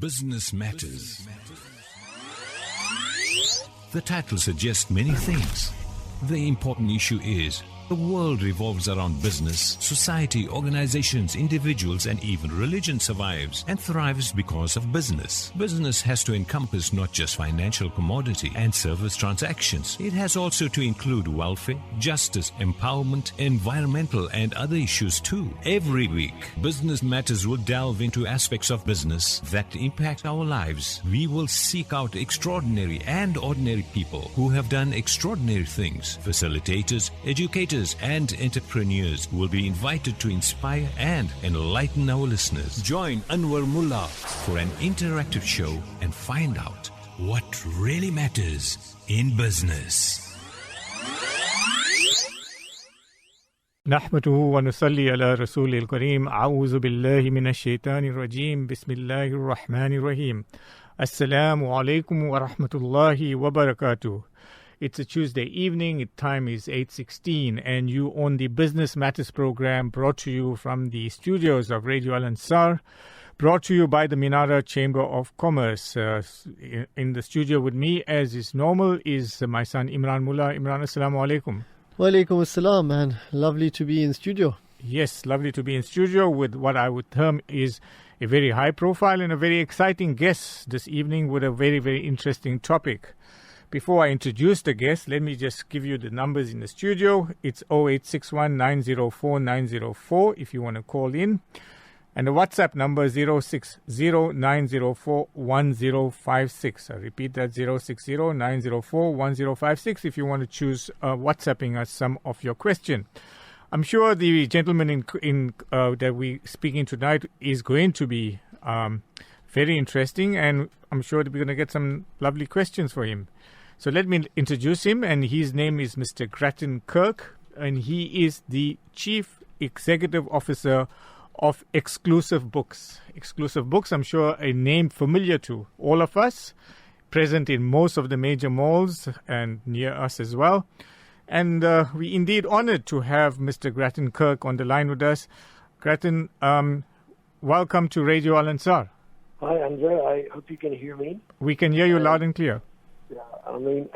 Business Matters. The title suggests many things. The important issue is the world revolves around business, society, organizations, individuals, and even religion survives and thrives because of business. Business has to encompass not just financial commodity and service transactions. It has also to include welfare, justice, empowerment, environmental, and other issues too. Every week, Business Matters will delve into aspects of business that impact our lives. We will seek out extraordinary and ordinary people who have done extraordinary things. Facilitators, educators, and entrepreneurs will be invited to inspire and enlighten our listeners. Join Anwar Mullah for an interactive show and find out what really matters in business. نحمده ونصلي على رسول الكريم أعوذ بالله من الشيطان الرجيم بسم الله الرحمن الرحيم السلام عليكم ورحمة الله وبركاته. It's a Tuesday evening, time is 8:16, and you on the Business Matters program brought to you from the studios of Radio Al Ansar, brought to you by the Minara Chamber of Commerce. In the studio with me, as is normal, is my son Imran Mullah. Imran, assalamu alaikum. Walaikum assalam, man. Lovely to be in studio. Yes, lovely to be in studio with what I would term is a very high profile and a very exciting guest this evening with a very, very interesting topic. Before I introduce the guest, let me just give you the numbers in the studio. It's 0861 904 904 if you want to call in. And the WhatsApp number is 060 904 1056. I repeat that, 060 904 1056 if you want to choose WhatsApping us some of your question. I'm sure the gentleman that we're speaking tonight is going to be very interesting, and I'm sure that we're going to get some lovely questions for him. So let me introduce him, and his name is Mr. Grattan Kirk, and he is the Chief Executive Officer of Exclusive Books. Exclusive Books, I'm sure a name familiar to all of us, present in most of the major malls and near us as well. And we're indeed honored to have Mr. Grattan Kirk on the line with us. Grattan, welcome to Radio Al Ansar. Hi, Andrea. I hope you can hear me. We can hear you loud and clear. Yeah, I mean,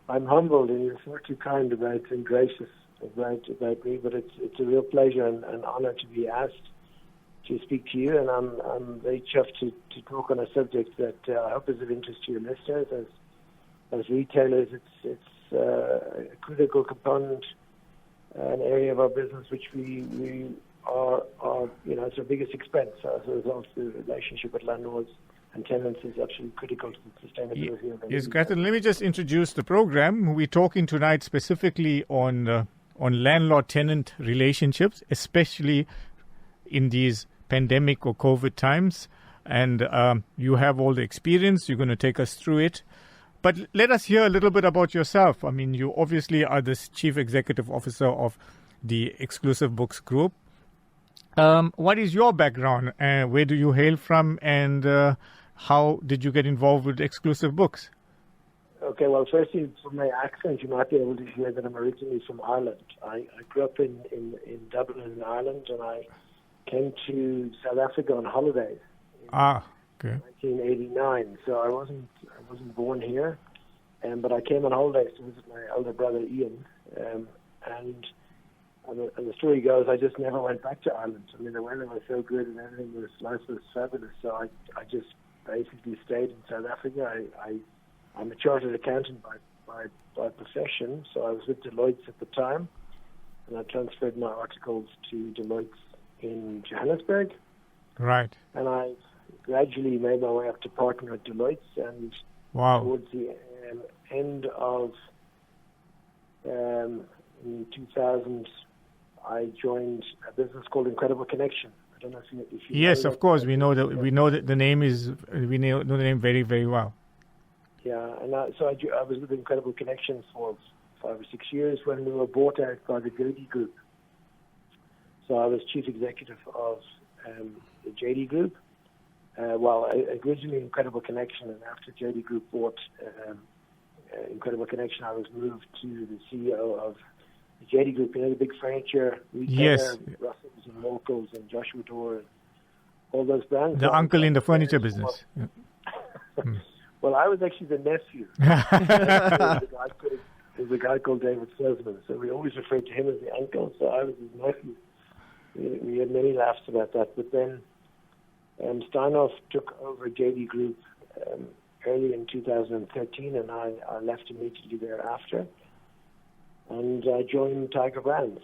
I'm humbled, and you're far too kind and gracious about me, but it's a real pleasure and honor to be asked to speak to you, and I'm very chuffed to talk on a subject that I hope is of interest to your listeners. As retailers, it's a critical component, an area of our business which we are it's our biggest expense. As a result, the relationship with landlords and tenants is absolutely critical to the sustainability of the Yes, Grattan, let me just introduce the program. We're talking tonight specifically on landlord-tenant relationships, especially in these pandemic or COVID times. And you have all the experience. You're going to take us through it. But let us hear a little bit about yourself. I mean, you obviously are the Chief Executive Officer of the Exclusive Books Group. What is your background? Where do you hail from? And how did you get involved with Exclusive Books? Okay, well, firstly, from my accent, you might be able to hear that I'm originally from Ireland. I grew up in Dublin, in Ireland, and I came to South Africa on holidays in 1989. So I wasn't born here, but I came on holidays to visit my elder brother Ian, and the story goes, I just never went back to Ireland. I mean, the weather was so good and everything life was fabulous. So I just basically stayed in South Africa. I'm a chartered accountant by profession, so I was with Deloitte at the time, and I transferred my articles to Deloitte in Johannesburg. Right. And I gradually made my way up to partner at Deloitte, and towards the end of in 2000, I joined a business called Incredible Connection. I don't know if you yes, of course, we know that the name is we know the name very, very well. Yeah, and so I was with Incredible Connection for 5 or 6 years when we were bought out by the JD Group. So I was chief executive of the JD Group. Originally Incredible Connection, and after JD Group bought Incredible Connection, I was moved to the CEO of the JD Group, the big furniture retailer, yes. Russells and Locals and Joshua Door all those brands. The uncle in the furniture business. Yeah. Well, I was actually the nephew. There's a guy called David Snowsman, so we always referred to him as the uncle, so I was his nephew. We had many laughs about that. But then Steinhoff took over JD Group early in 2013, and I left immediately thereafter. And I joined Tiger Brands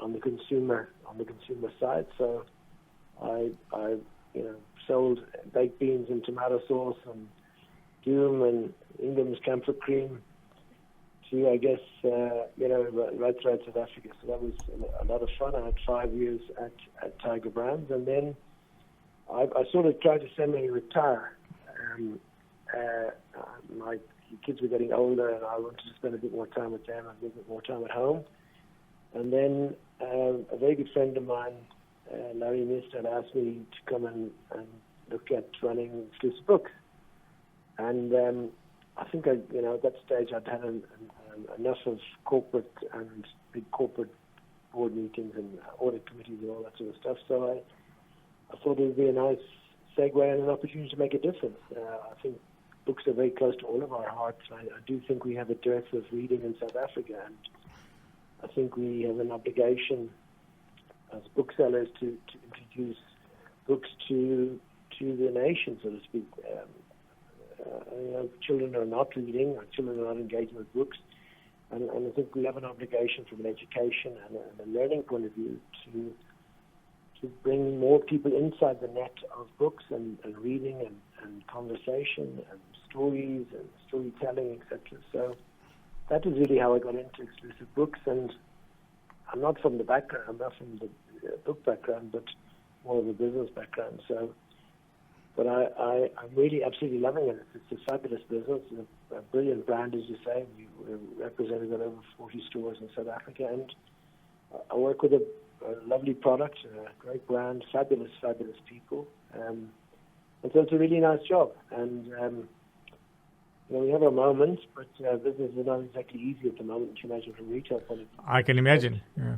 on the consumer side. So I sold baked beans and tomato sauce and Doom and Ingham's camphor cream to, I guess, right throughout South Africa. So that was a lot of fun. I had 5 years at Tiger Brands, and then I sort of tried to semi-retire. My kids were getting older, and I wanted to spend a bit more time with them and a bit more time at home. And then a very good friend of mine, Larry Mist, had asked me to come and look at running Exclusive Books. And I think at that stage I'd had enough of corporate and big corporate board meetings and audit committees and all that sort of stuff. So I thought it would be a nice segue and an opportunity to make a difference. I think books are very close to all of our hearts. I do think we have a dearth of reading in South Africa, and I think we have an obligation as booksellers to introduce books to the nation, so to speak. Children are not reading, or children are not engaging with books, and I think we have an obligation from an education and a learning point of view to bring more people inside the net of books and reading and conversation and stories and storytelling, etc. So that is really how I got into Exclusive Books, and I'm not from the background, I'm not from the book background, but more of a business background. So, but I'm really absolutely loving it. It's a fabulous business, a brilliant brand, as you say. We're represented at over 40 stores in South Africa, and I work with a lovely product, a great brand, fabulous people. And so it's a really nice job. And we have our moments, but business is not exactly easy at the moment, you imagine, from retail point of view. I can imagine. Yeah.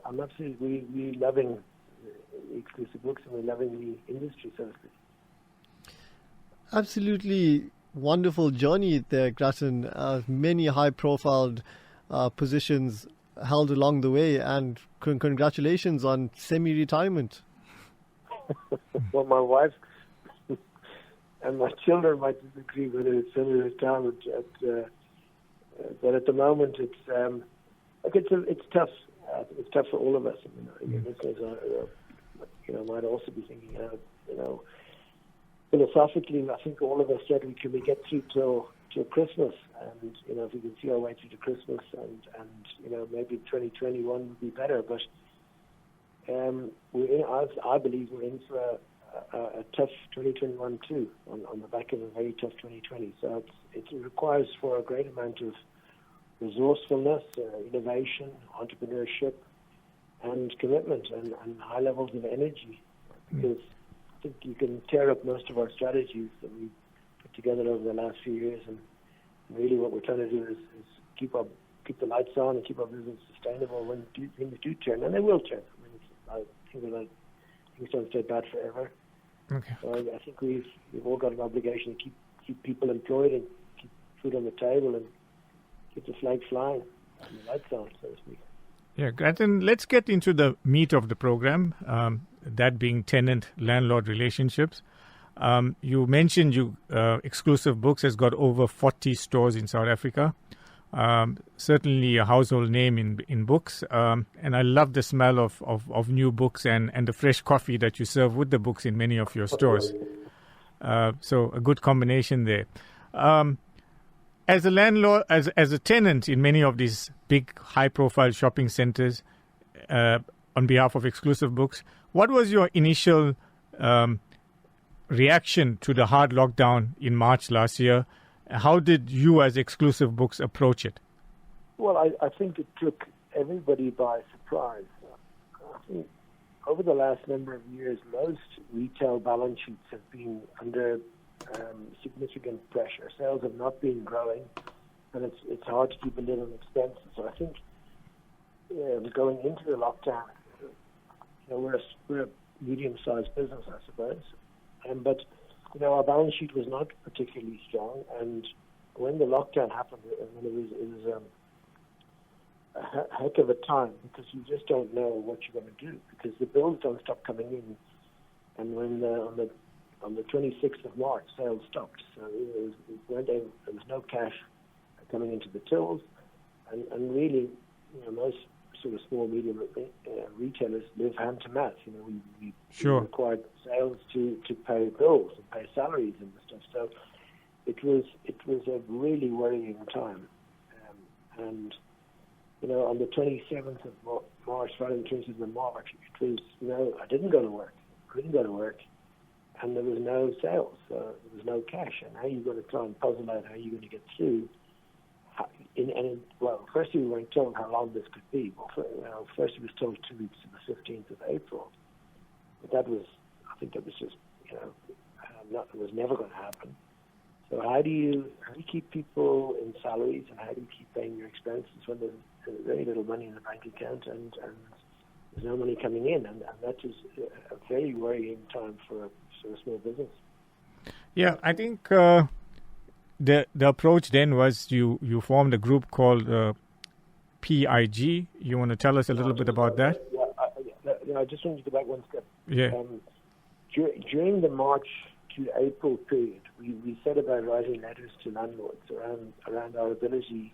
I'm absolutely loving Exclusive Books, and we're loving the industry, so to speak. Absolutely wonderful journey there, Grattan. Many high-profile positions held along the way, and congratulations on semi-retirement. Well, my wife and my children might disagree whether it's semi-retirement, but at the moment it's tough. It's tough for all of us. Your listeners might also be thinking, philosophically, I think all of us said, can we get through till Christmas, and if we can see our way through to Christmas, and maybe 2021 would be better. But I believe we're in for a tough 2021 too, on the back of a very tough 2020. So it requires for a great amount of resourcefulness, innovation, entrepreneurship, and commitment, and high levels of energy. Because I think you can tear up most of our strategies that we put together over the last few years, and really what we're trying to do is keep the lights on and keep our business sustainable when things do turn, and they will turn. I think things don't stay bad forever. Okay. So I think we've all got an obligation to keep people employed and keep food on the table and keep the flag flying and the lights on, so to speak. Yeah, Grattan, let's get into the meat of the program, that being tenant-landlord relationships. You mentioned Exclusive Books has got over 40 stores in South Africa. Certainly a household name in books. And I love the smell of new books and the fresh coffee that you serve with the books in many of your stores. So a good combination there. As a landlord, as a tenant in many of these big, high-profile shopping centers, on behalf of Exclusive Books, what was your initial reaction to the hard lockdown in March last year? How did you, as Exclusive Books, approach it? Well, I think it took everybody by surprise. I think over the last number of years, most retail balance sheets have been under significant pressure. Sales have not been growing, and it's hard to keep a lid on expenses. So I think going into the lockdown, we're medium-sized business, I suppose. But our balance sheet was not particularly strong, and when the lockdown happened, it was a heck of a time, because you just don't know what you're going to do, because the bills don't stop coming in. And when on the 26th of March, sales stopped, so there was no cash coming into the tills, and really, most sort of small, medium retailers live hand to mouth. We required sales to pay bills and pay salaries and stuff. So it was a really worrying time. And on the 27th of March, Friday the 27th of March, it was I couldn't go to work, and there was no sales. There was no cash. And how are you going to try and puzzle out how you're going to get through? Firstly, we weren't told how long this could be. First it was told 2 weeks to the 15th of April. But I think that was just, it was never going to happen. So how do you keep people in salaries, and how do you keep paying your expenses when there's very little money in the bank account and there's no money coming in? And that is a very worrying time for a small business. Yeah, I think the approach then was you formed a group called PIG. You want to tell us a little bit about that? I just wanted to go back one step. Yeah. During the March to April period, we set about writing letters to landlords around our ability,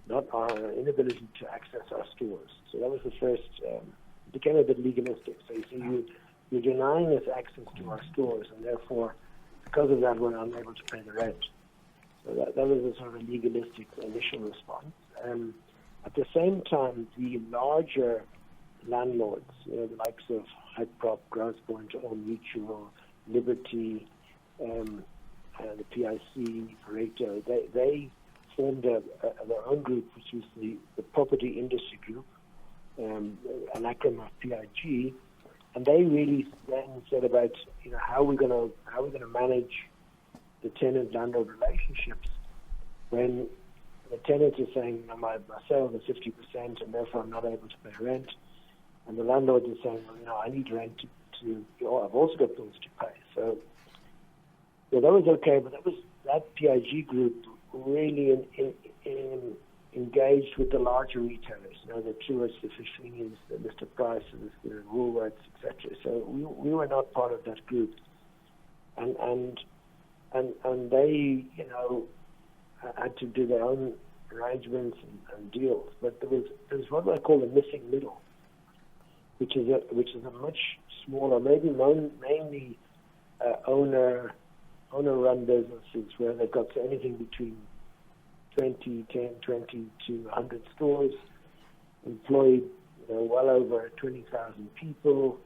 not our inability to access our stores. So that was the first. It became a bit legalistic. So you see, you're denying us access to our stores, and therefore, because of that, we're unable to pay the rent. So that was a sort of a legalistic initial response. At the same time, the larger landlords, the likes of Hyperop, Groundspoint, All Mutual, Liberty, the PIC, Pareto, they formed their own group, which was the Property Industry Group, an acronym of PIG, and they really then said about how we're going to manage the tenant-landlord relationships when the tenant is saying, my sales are 50% and therefore I'm not able to pay rent, and the landlord is saying, I need rent to I've also got bills to pay. So that was okay, but that PIG group really engaged with the larger retailers, the Truworths, the Fishlings, the Mr. Prices, the Woolworths, etc. So we were not part of that group, and they, had to do their own arrangements and deals. But there was what I call the missing middle, which is a much smaller, maybe mainly owner-run businesses where they've got anything between 20 to 100 stores, employed well over 20,000 people,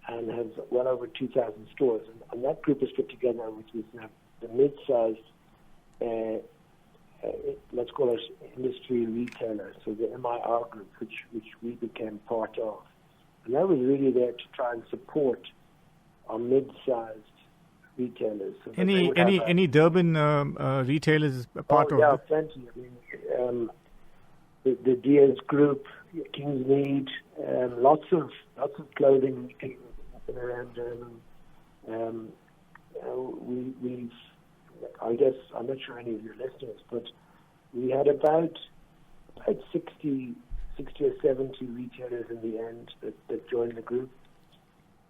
and has well over 2,000 stores. And that group is put together, which is now the mid-sized, let's call it industry retailers, so the MIR group, which we became part of. And that was really there to try and support our mid-sized retailers. So any Durban retailers part of? Yeah, plenty. The Diaz Group, Kingsmead, lots of clothing retailers around Durban. We've, I guess, I'm not sure any of your listeners, but we had about 60 or 70 retailers in the end that joined the group,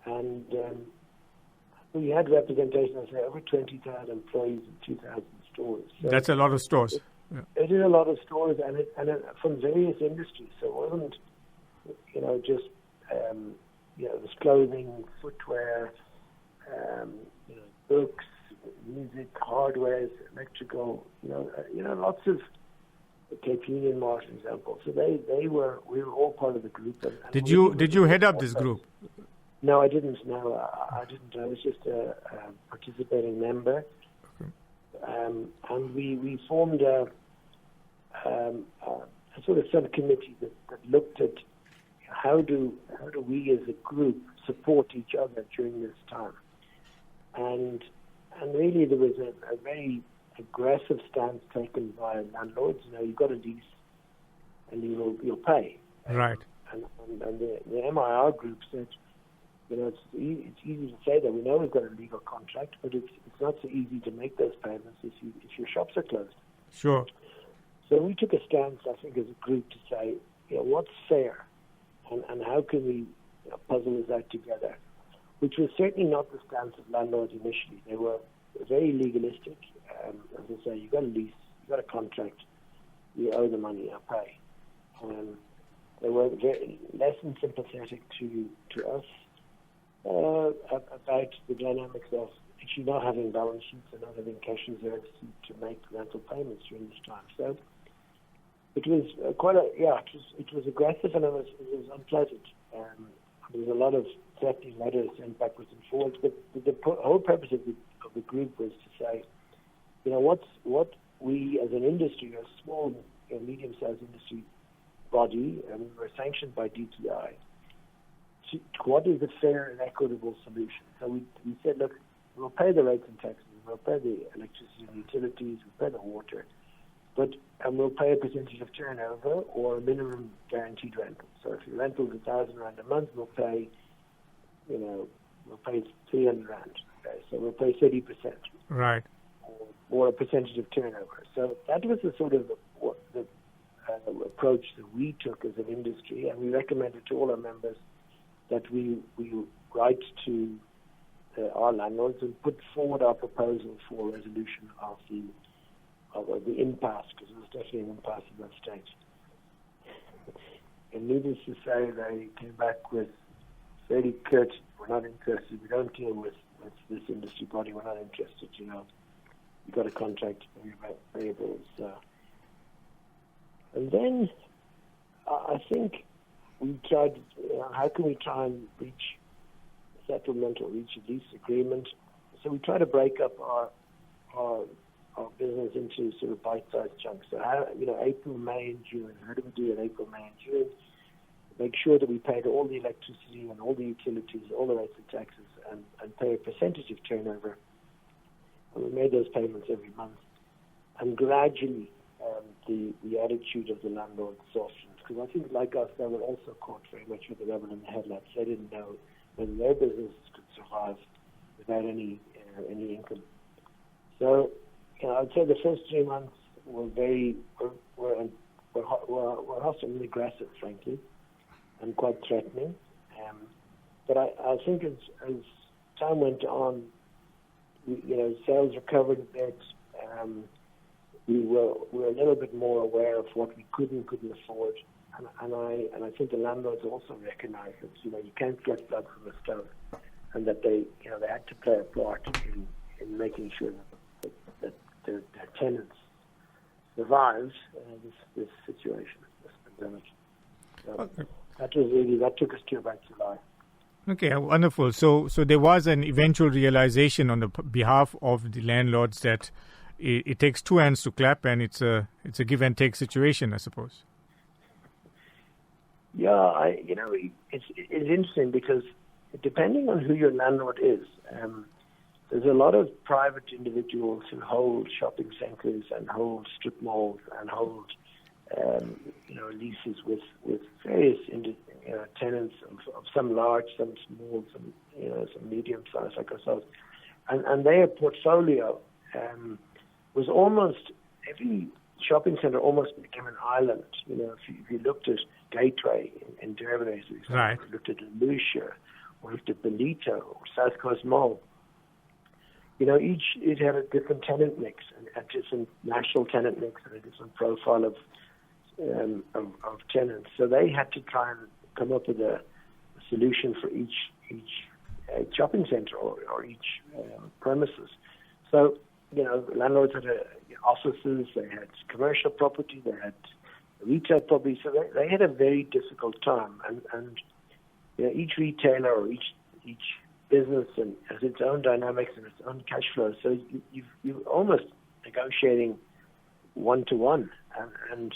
and we had representation of over 20,000 employees and 2,000 stores. So that's a lot of stores. It is a lot of stores, and it from various industries. So it wasn't, just this clothing, footwear, books, music, hardware, electrical. Lots of Cape Union Mart, for example. So we were all part of the group. And did you head up this group? No, I didn't. No, I didn't. I was just a participating member. Okay. And we formed a sort of subcommittee that looked at how do we as a group support each other during this time. And really there was a very aggressive stance taken by landlords. You've got a lease and you'll pay. Right. And the MIR group said, it's easy to say that we know we've got a legal contract, but it's not so easy to make those payments if your shops are closed. Sure. So we took a stance, I think, as a group to say, what's fair, and how can we puzzle this out together, which was certainly not the stance of landlords initially. They were very legalistic. As I say, you've got a lease, you've got a contract, you owe the money, I'll pay. They were less than sympathetic to us about the dynamics of actually not having balance sheets and not having cash reserves to make rental payments during this time. So it was it was aggressive, and it was unpleasant. There was a lot of threatening letters sent backwards and forwards, but the whole purpose of the group was to say, what we as an industry, a small, medium-sized industry body, and we were sanctioned by DTI, what is a fair and equitable solution? So we said, look, we'll pay the rates and taxes, we'll pay the electricity and utilities, we'll pay the water, and we'll pay a percentage of turnover or a minimum guaranteed rental. So if your rental is 1,000 rand a month, we'll pay 300 rand. Okay? So we'll pay 30%. Right. Or a percentage of turnover. So that was the sort of the approach that we took as an industry, and we recommended to all our members that we write to our landlords and put forward our proposal for resolution of the impasse, because it was definitely an impasse at that stage. And needless to say, they came back with very curt, we're not interested, we don't deal with this industry body, we're not interested, you've got a contract, pay your bills. And then I think we tried, how can we try and reach settlement or reach a lease agreement? So we try to break up our business into sort of bite-sized chunks. So April, May, and June. How do we do in April, May, and June? Make sure that we paid all the electricity and all the utilities, all the rates and taxes, and pay a percentage of turnover. And we made those payments every month. And gradually, the attitude of the landlord softened. Because I think, like us, they were also caught very much with the rabbit in the headlights. They didn't know whether their business could survive without any income. So, I'd say the first 3 months were hostile and aggressive, frankly, and quite threatening. But I think as time went on, sales recovered a bit. We were a little bit more aware of what we could and couldn't afford, and I think the landlords also recognized that you can't get blood from a stone, and that they had to play a part in making sure that their tenants survived this situation, this pandemic. So that took us to about July. Okay, wonderful. So there was an eventual realization on the behalf of the landlords that it takes two hands to clap, and it's a give and take situation, I suppose. Yeah, it's interesting because depending on who your landlord is, there's a lot of private individuals who hold shopping centres and hold strip malls and hold leases with various tenants of some large, some small, some medium size like ourselves, and their portfolio was almost every shopping centre almost became an island. If you looked at Gateway in Durban, right. Or looked at Lucia, or looked at Belito or South Coast Mall, it had a different tenant mix and a different national tenant mix and a different profile of tenants. So they had to try and come up with a solution for each shopping centre or each premises. So landlords had offices, they had commercial property, they had retail property. So they had a very difficult time, and each retailer or each business has its own dynamics and its own cash flow. So you're almost negotiating one-to-one, and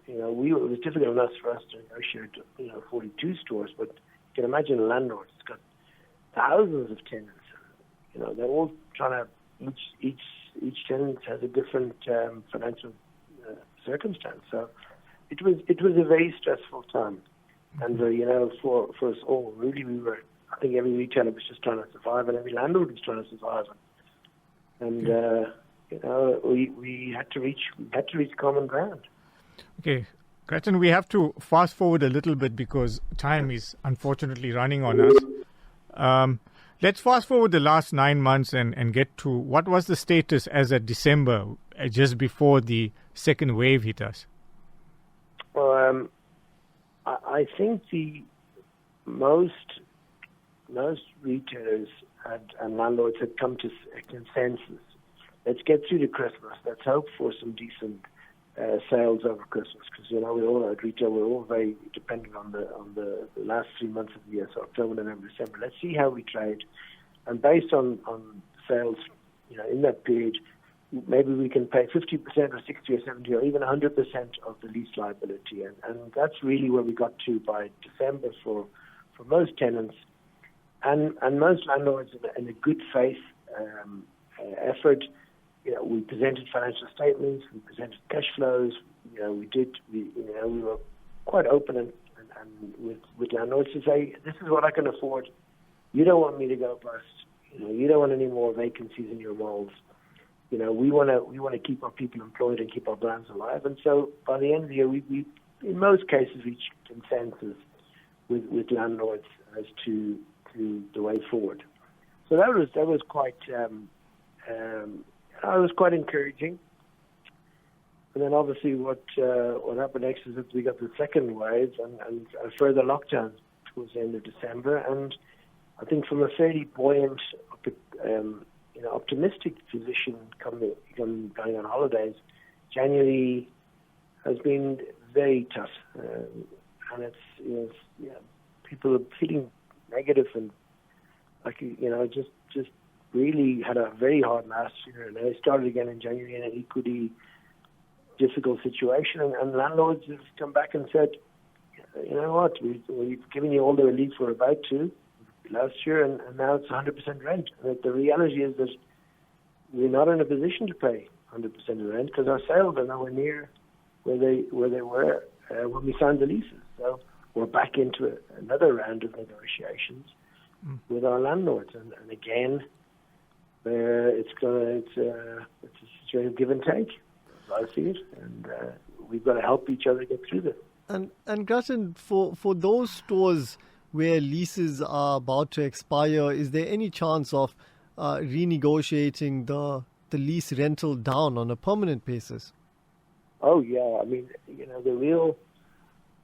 it was difficult enough for us to negotiate 42 stores, but you can imagine a landlord has got thousands of tenants. They're all trying to each tenant has a different financial circumstance. So it was a very stressful time, and for us all, really, we were I think every retailer was just trying to survive, and every landlord was trying to survive. And we had to reach common ground. Okay, Gretchen, we have to fast forward a little bit because time is unfortunately running on us. Let's fast forward the last 9 months and get to what was the status as of December, just before the second wave hit us. Well, I think the most retailers and landlords had come to a consensus. Let's get through to Christmas. Let's hope for some decent sales over Christmas, because we all at retail, we're all very dependent on the last 3 months of the year, so October, November, December. Let's see how we trade, and based on sales, in that period, maybe we can pay 50% or 60 or 70 or even 100% of the lease liability, and that's really where we got to by December for most tenants and most landlords in a good faith effort. We presented financial statements, we presented cash flows. We were quite open and with landlords to say, this is what I can afford. You don't want me to go bust. You don't want any more vacancies in your malls. We want to keep our people employed and keep our brands alive. And so by the end of the year, we in most cases reached consensus with landlords as to the way forward. So that was quite. It was quite encouraging. And then obviously what happened next is that we got the second wave and further lockdowns towards the end of December. And I think from a fairly buoyant, optimistic position going on holidays, January has been very tough. And it's people are feeling negative and just really had a very hard last year, and they started again in January in an equally difficult situation. And landlords have come back and said, you know what, we've given you all the relief we're about to last year, and now it's 100% rent. And the reality is that we're not in a position to pay 100% of the rent because our sales are nowhere near where they were when we signed the leases. So we're back into another round of negotiations with our landlords, and again. It's a situation of give and take, as I see it, and we've got to help each other get through this. And Gretchen, for those stores where leases are about to expire, is there any chance of renegotiating the lease rental down on a permanent basis? Oh yeah, I mean,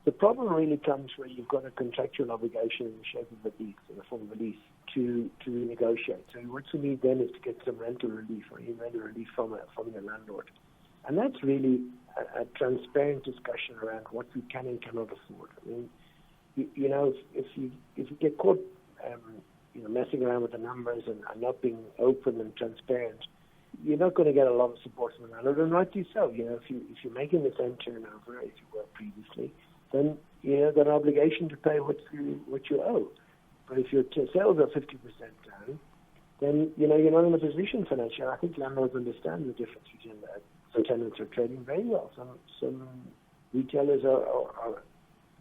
the problem really comes where you've got a contractual obligation in the shape of a lease, in the form of a lease, to renegotiate. So what you need then is to get some rental relief or even rental relief from your landlord. And that's really a transparent discussion around what you can and cannot afford. I mean, if you get caught messing around with the numbers and not being open and transparent, you're not going to get a lot of support from the landlord, and rightly so. If you're making the same turnover as you were previously, then you've got an obligation to pay what you owe. But if your sales are 50% down, then you're not in a position financially. I think landlords understand the difference between that. Some tenants are trading very well. Some retailers are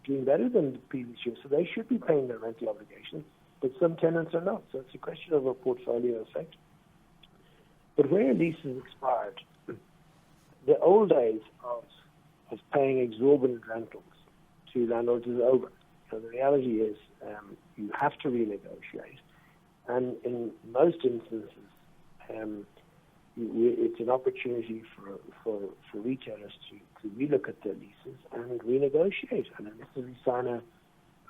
doing better than the previous year, so they should be paying their rental obligations. But some tenants are not. So it's a question of a portfolio effect. But where leases expired, the old days of paying exorbitant rentals to landlords is over. So the reality is you have to renegotiate. And in most instances, it's an opportunity for retailers to relook at their leases and renegotiate. And then if we sign a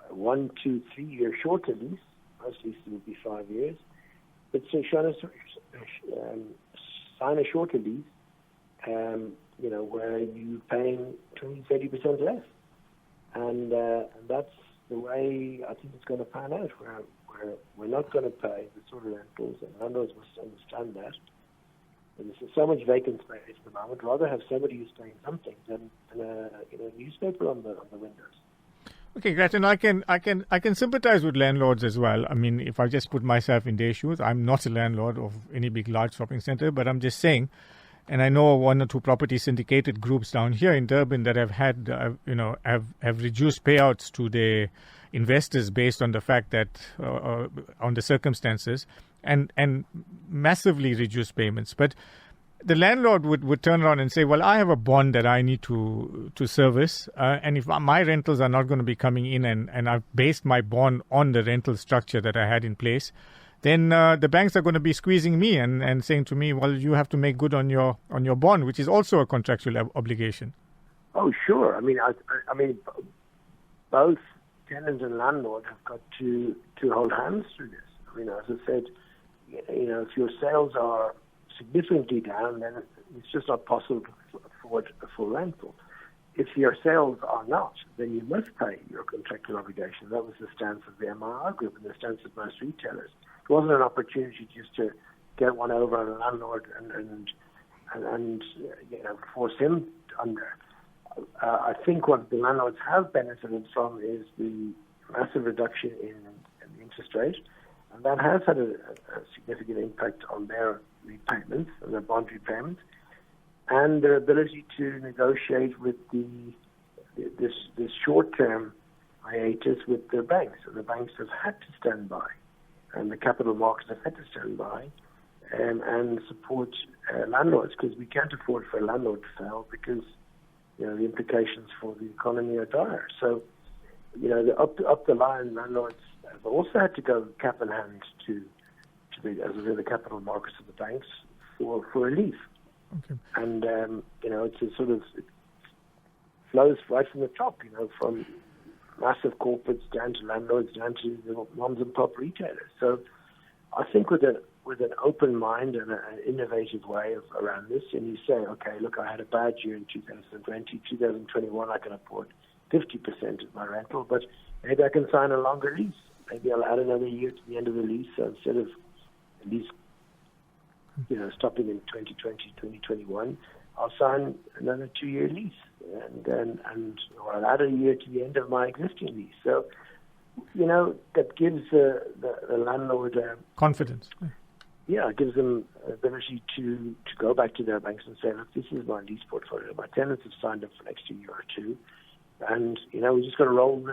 1, 2, 3 year shorter lease, most leases would be 5 years, but so sign a shorter lease, where you're paying 20-30% less. And that's the way I think it's going to pan out, where we're not going to pay the sort of rentals, and landlords must understand that. And there's so much vacant space at the moment. Rather have somebody who's paying something than a newspaper on the windows. Okay, Gretchen, I can sympathize with landlords as well. I mean, if I just put myself in their shoes, I'm not a landlord of any big, large shopping center, but I'm just saying, and I know 1 or 2 property syndicated groups down here in Durban that have had, have reduced payouts to their investors based on the fact that, on the circumstances, and massively reduce payments. But the landlord would turn around and say, well, I have a bond that I need to service, and if my rentals are not going to be coming in, and I've based my bond on the rental structure that I had in place, then the banks are going to be squeezing me and saying to me, well, you have to make good on your bond, which is also a contractual obligation. Oh, sure. I mean, both tenants and landlord have got to hold hands through this. I mean, as I said, if your sales are significantly down, then it's just not possible to afford a full rental. If your sales are not, then you must pay your contractual obligation. That was the stance of the MRR group and the stance of most retailers. It wasn't an opportunity just to get one over on a landlord and force him under. I think what the landlords have benefited from is the massive reduction in the interest rate, and that has had a significant impact on their repayments, on their bond repayments, and their ability to negotiate with this short-term hiatus with their banks. And the banks have had to stand by, and the capital markets have had to stand by and support landlords, because we can't afford for a landlord to fail, because the implications for the economy are dire. So, the up the line landlords have also had to go cap in hand to the capital markets of the banks for relief. Okay. And it's a sort of, it flows right from the top, from massive corporates down to landlords, down to the moms and pop retailers. So I think with an open mind and an innovative way around this, and you say, okay, look, I had a bad year in 2020, 2021, I can afford 50% of my rental, but maybe I can sign a longer lease. Maybe I'll add another year to the end of the lease, so instead of at least stopping in 2020, 2021, I'll sign another 2-year lease, or I'll add a year to the end of my existing lease. So, that gives the landlord confidence. Yeah, it gives them ability to go back to their banks and say, look, this is my lease portfolio. My tenants have signed up for next year or two, and we just got to roll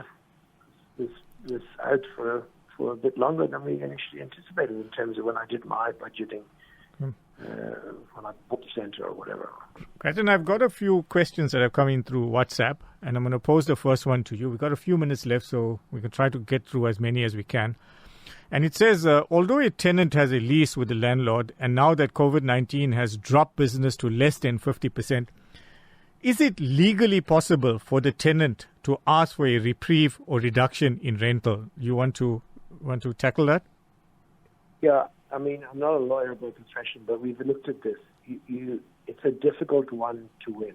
this out for a bit longer than we initially anticipated in terms of when I did my budgeting. When I bought the center or whatever. Gretchen, I've got a few questions that have come in through WhatsApp, and I'm going to pose the first one to you. We've got a few minutes left, so we can try to get through as many as we can. And it says, although a tenant has a lease with the landlord, and now that COVID-19 has dropped business to less than 50%, is it legally possible for the tenant to ask for a reprieve or reduction in rental? You want to tackle that? Yeah. I mean, I'm not a lawyer by profession, but we've looked at this. It's a difficult one to win.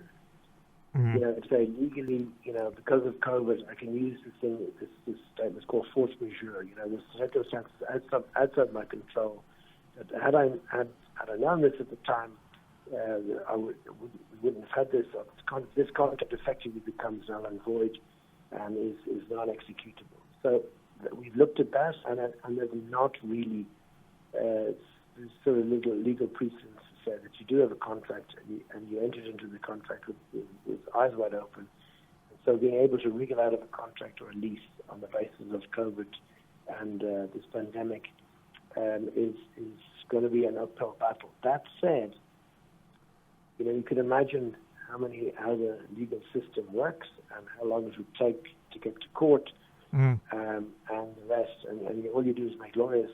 Mm-hmm. Say legally, because of COVID, I can use this statement called force majeure. The circumstances outside my control. That had I known this at the time, we wouldn't have had this. This contract effectively becomes null and void, and is non-executable. So we've looked at that, and there's not really. There's sort of legal precedents to say that you do have a contract and you entered into the contract with eyes wide open. And so being able to wriggle out of a contract or a lease on the basis of COVID and this pandemic is going to be an uphill battle. That said, you can imagine how the legal system works and how long it would take to get to court and the rest. And all you do is make lawyers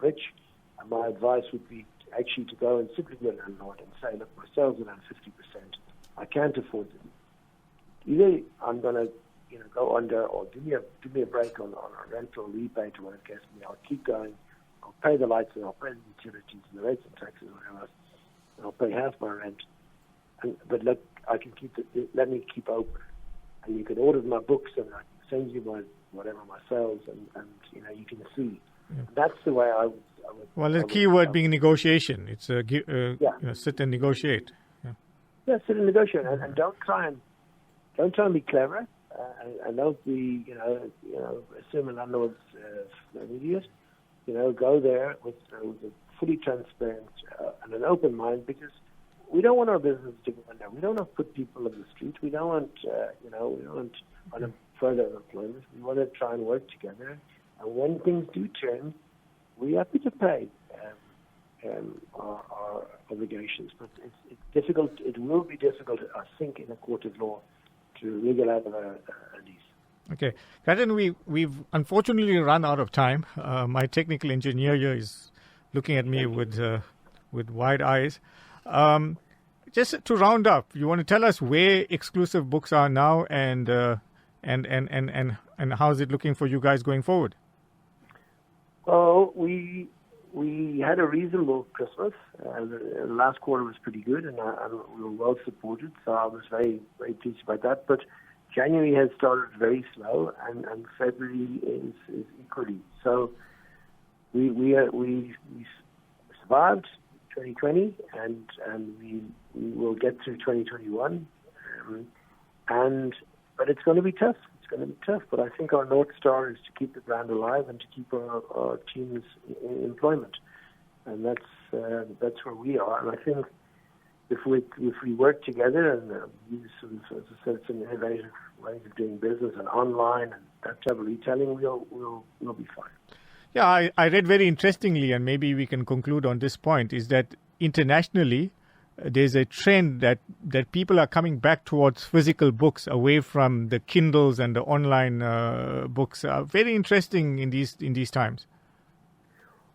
rich. And my advice would be actually to go and sit with your landlord and say, look, my sales are down 50%. I can't afford them. Either I'm going to go under, or give me a break on a rental rebate or whatever it gets me. I'll keep going. I'll pay the lights and I'll pay the utilities and the rates and taxes and whatever else. And I'll pay half my rent. But look, I can let me keep open. And you can order my books and I can send you my sales and you can see. Yeah. That's the way I would. Well, the key word being negotiation. It's sit and negotiate. Yeah, sit and negotiate, and don't try and be clever, and don't be assume a landlord's an idiot. Go there with a fully transparent and an open mind, because we don't want our business to go under. We don't want to put people on the street. We don't want further employment. We want to try and work together. And when things do turn, we're happy to pay our obligations. But it's difficult. It will be difficult, I think, in a court of law to wriggle out of a lease. Okay. Karan, we've unfortunately run out of time. My technical engineer here is looking at me with wide eyes. Just to round up, you want to tell us where Exclusive Books are now and how's it looking for you guys going forward? Well, we had a reasonable Christmas. The last quarter was pretty good, and we were well supported, so I was very, very pleased about that. But January has started very slow, and February is equally. So we survived 2020, and we will get through 2021. But it's going to be tough. It's going to be tough. But I think our North Star is to keep the brand alive and to keep our teams in employment, and that's where we are. And I think if we work together and use some, as I said, some innovative ways of doing business and online and that type of retailing, we'll be fine. Yeah, I read very interestingly, and maybe we can conclude on this point, is that internationally there's a trend that people are coming back towards physical books away from the Kindles and the online books. Very interesting in these times.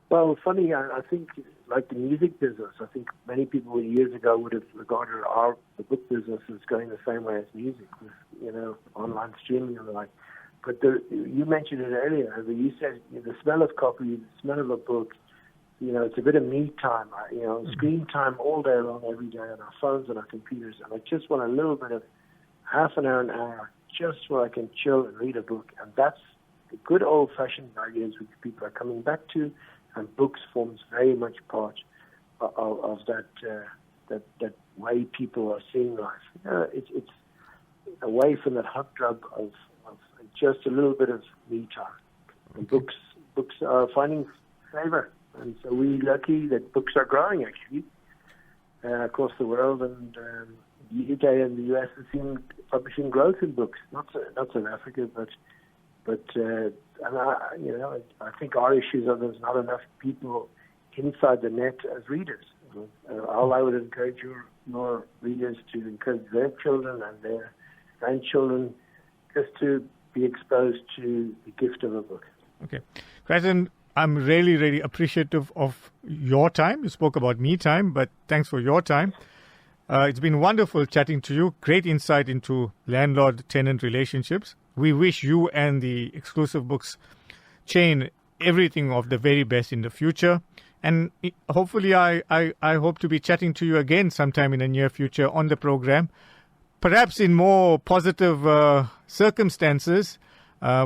Well, funny, I think like the music business, I think many people years ago would have regarded the book business as going the same way as music, with online streaming and the like. But you mentioned it earlier. You said the smell of copy, the smell of a book. It's a bit of me time. Screen time all day long, every day on our phones and our computers. And I just want a little bit of half an hour, just where I can chill and read a book. And that's the good old-fashioned values which people are coming back to. And books forms very much part of that way people are seeing life. It's away from that hot drug of just a little bit of me time. And books are finding favor. And so we're lucky that books are growing, actually, across the world. And the UK and the US have seen publishing growth in books, not South Africa, but I think our issues are there's not enough people inside the net as readers. All I would encourage your readers to encourage their children and their grandchildren just to be exposed to the gift of a book. Okay. Karan, I'm really, really appreciative of your time. You spoke about me time, but thanks for your time. It's been wonderful chatting to you. Great insight into landlord-tenant relationships. We wish you and the Exclusive Books chain everything of the very best in the future. And hopefully I hope to be chatting to you again sometime in the near future on the program, perhaps in more positive circumstances.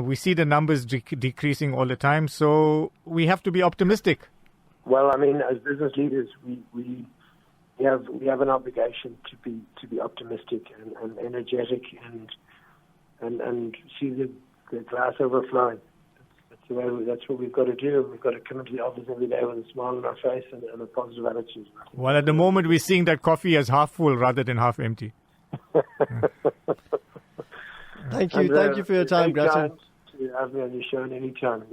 We see the numbers decreasing all the time, so we have to be optimistic. Well, I mean, as business leaders, we have an obligation to be optimistic and energetic and see the glass overflowing. That's what we've got to do. We've got to come into the office every day with a smile on our face and a positive attitude. Well, at the moment, we're seeing that coffee as half full rather than half empty. Thank you for your time, Gretchen. To have me on your show anytime.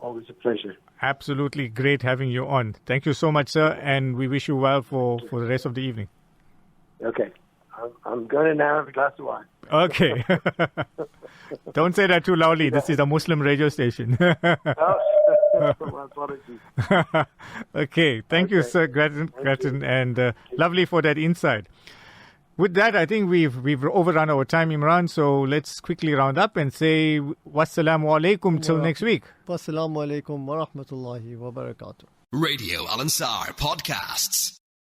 Always a pleasure. Absolutely great having you on. Thank you so much, sir, and we wish you well for the rest of the evening. Okay. I'm going to now have a glass of wine. Okay. Don't say that too loudly. This is a Muslim radio station. My apologies. Okay. Thank you, sir, Gretchen, and lovely for that insight. With that, I think we've overrun our time, Imran, so let's quickly round up and say wassalamu alaikum till next week. Wassalamu alaikum wa rahmatullahi wa barakatuh. Radio Al Ansar Podcasts.